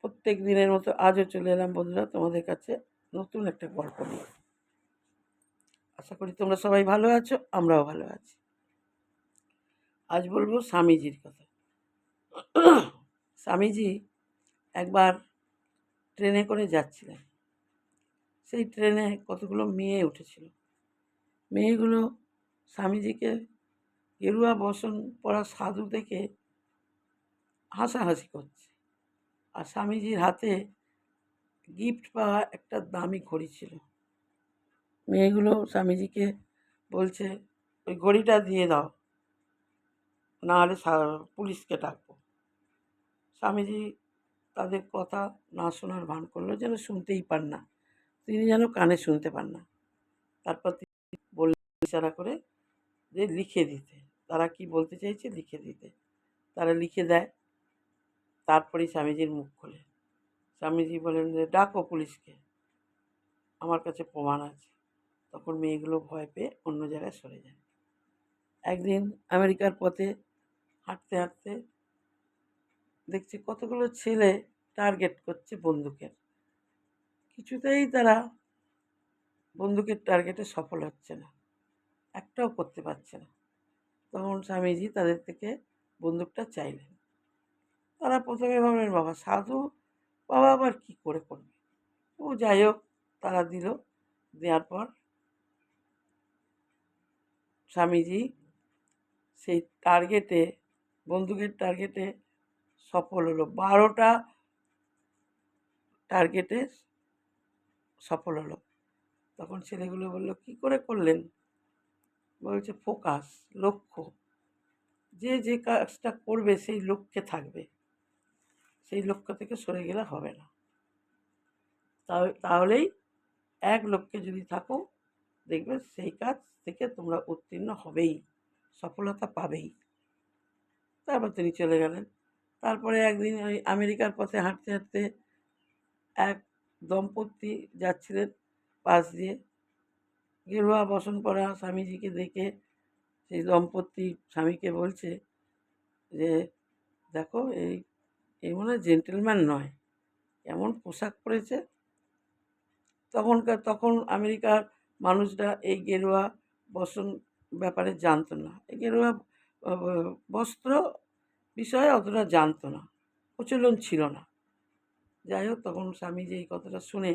প্রত্যেক দিনের মতো আজও চলে এলাম বন্ধুরা তোমাদের কাছে নতুন একটা গল্প নিয়ে। আশা করি তোমরা সবাই ভালো আছো, আমরাও ভালো আছি। আজ বলবো স্বামীজির কথা। স্বামীজি একবার ট্রেনে করে যাচ্ছিলেন। সেই ট্রেনে কতগুলো মেয়ে উঠেছিল। মেয়েগুলো স্বামীজিকে গেরুয়া বসন পরা সাধু দেখে হাসাহাসি করছে। আর স্বামীজির হাতে গিফট পাওয়া একটা দামি ঘড়ি ছিল। মেয়েগুলো স্বামীজিকে বলছে, ওই ঘড়িটা দিয়ে দাও, নাহলে পুলিশকে ডাকবো। স্বামীজি তাদের কথা না শোনার ভান করলো, যেন শুনতেই পান না, তিনি যেন কানে শুনতে পান না। তারপর তিনি বললেন ইশারা করে যে লিখে দিতে, তারা কি বলতে চাইছে লিখে দিতে। তারা লিখে দেয়। তারপরেই স্বামীজির মুখ খোলে। স্বামীজি বলেন যে ডাকো পুলিশকে, আমার কাছে প্রমাণ আছে। তখন মেয়েগুলো ভয় পেয়ে অন্য জায়গায় সরে যায়। একদিন আমেরিকার পথে হাঁটতে হাঁটতে দেখছি কতগুলো ছেলে টার্গেট করছে বন্দুকের। কিছুতেই তারা বন্দুকের টার্গেটে সফল হচ্ছে না, একটাও করতে পারছে না। তখন স্বামীজি তাদের থেকে বন্দুকটা চাইলেন। তারা প্রথমে ভাবলেন বাবা সাধু, বাবা আবার কী করে করবে। ও যাই হোক, তারা দিল। দেওয়ার পর স্বামীজি সেই টার্গেটে, বন্দুকের টার্গেটে সফল হলো। 12টা টার্গেটে সফল হলো। তখন ছেলেগুলো বলল কী করে করলেন। বলছে ফোকাস, লক্ষ্য। যে যে কাজটা করবে সেই লক্ষ্যে থাকবে, সেই লক্ষ্য থেকে সরে গেলে হবে না। তাহলেই এক লক্ষ্যে যদি থাকো, দেখবে সেই কাজ থেকে তোমরা উত্তীর্ণ হবেই, সফলতা পাবেই। তারপর তিনি চলে গেলেন। তারপরে একদিন ওই আমেরিকার পথে হাঁটতে হাঁটতে এক দম্পতি যাচ্ছিলেন পাশ দিয়ে। গেরুয়া বসন পরা স্বামীজিকে দেখে সেই দম্পতি স্বামীকে বলছে যে দেখো, এই মনে হয় জেন্টেলম্যান নয়, এমন পোশাক পরেছে। তখন আমেরিকার মানুষরা এই গেরুয়া বসন ব্যাপারে জানতো না। এই গেরুয়া বস্ত্র বিষয়ে অতটা জানতো না, প্রচলন ছিল না। যাই হোক, তখন স্বামীজি এই কথাটা শুনে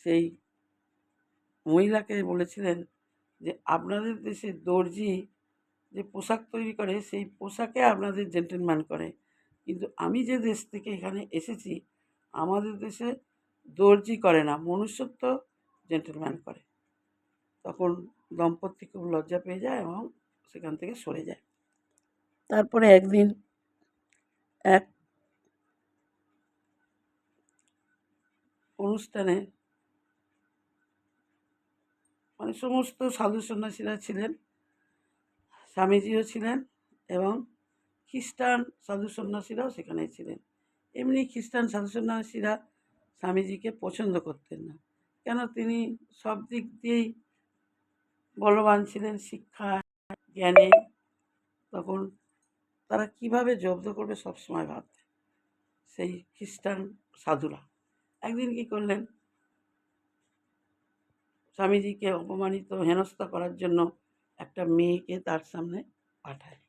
সেই মহিলাকে বলেছিলেন যে আপনাদের দেশে দর্জি যে পোশাক তৈরি করে, সেই পোশাকে আপনাদের জেন্টেলম্যান করে, কিন্তু আমি যে দেশ থেকে এখানে এসেছি, আমাদের দেশে দর্জি করে না, মনুষ্যত্ব জেন্টেলম্যান করে। তখন দম্পতি খুব লজ্জা পেয়ে যায় এবং সেখান থেকে সরে যায়। তারপরে একদিন এক অনুষ্ঠানে মানে সমস্ত সাধু সন্ন্যাসীরা ছিলেন, স্বামীজিও ছিলেন এবং খ্রিস্টান সাধু সন্ন্যাসীরাও সেখানে ছিলেন। এমনি খ্রিস্টান সাধু সন্ন্যাসীরা স্বামীজিকে পছন্দ করতেন না, কেন তিনি সব দিক দিয়েই বলবান ছিলেন, শিক্ষা জ্ঞানে। তখন তারা কিভাবে জব্দ করবে সবসময় ভাবতেন সেই খ্রিস্টান সাধুরা। একদিন কী করলেন, স্বামীজিকে অপমানিত হেনস্থা করার জন্য একটা মেয়েকে তার সামনে পাঠায়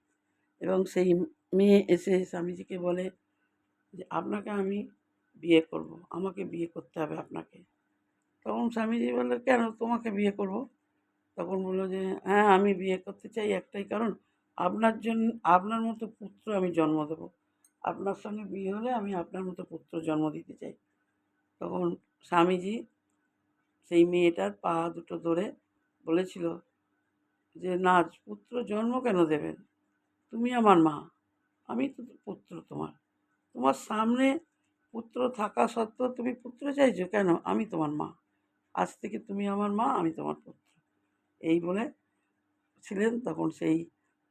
এবং সেই মেয়ে এসে স্বামীজিকে বলে যে আপনাকে আমি বিয়ে করব, আমাকে বিয়ে করতে হবে আপনাকে। তখন স্বামীজি বললো কেন তোমাকে বিয়ে করব। তখন বললো যে হ্যাঁ, আমি বিয়ে করতে চাই একটাই কারণ, আপনার মতো পুত্র আমি জন্ম দেবো, আপনার সঙ্গে বিয়ে হলে আমি আপনার মতো পুত্র জন্ম দিতে চাই। তখন স্বামীজি সেই মেয়েটার পা দুটো ধরে বলেছিল যে না, পুত্র জন্ম কেন দেবেন, তুমি আমার মা, আমি তো পুত্র তোমার, তোমার সামনে পুত্র থাকা সত্ত্বেও তুমি পুত্র চাইছো কেন, আমি তোমার মা, আজ থেকে তুমি আমার মা, আমি তোমার পুত্র। এই বলে ছিলেন। তখন সেই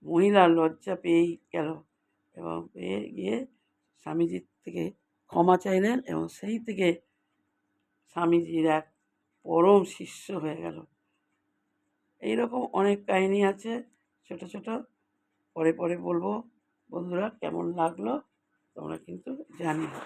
মহিলা লজ্জা পেয়েই গেল এবং পেয়ে গিয়ে স্বামীজির থেকে ক্ষমা চাইলেন এবং সেই থেকে স্বামীজির এক পরম শিষ্য হয়ে গেল। এইরকম অনেক কাহিনী আছে ছোট ছোট, পরে পরে বলবো। বন্ধুরা, কেমন লাগলো তোমরা কিন্তু জানিও।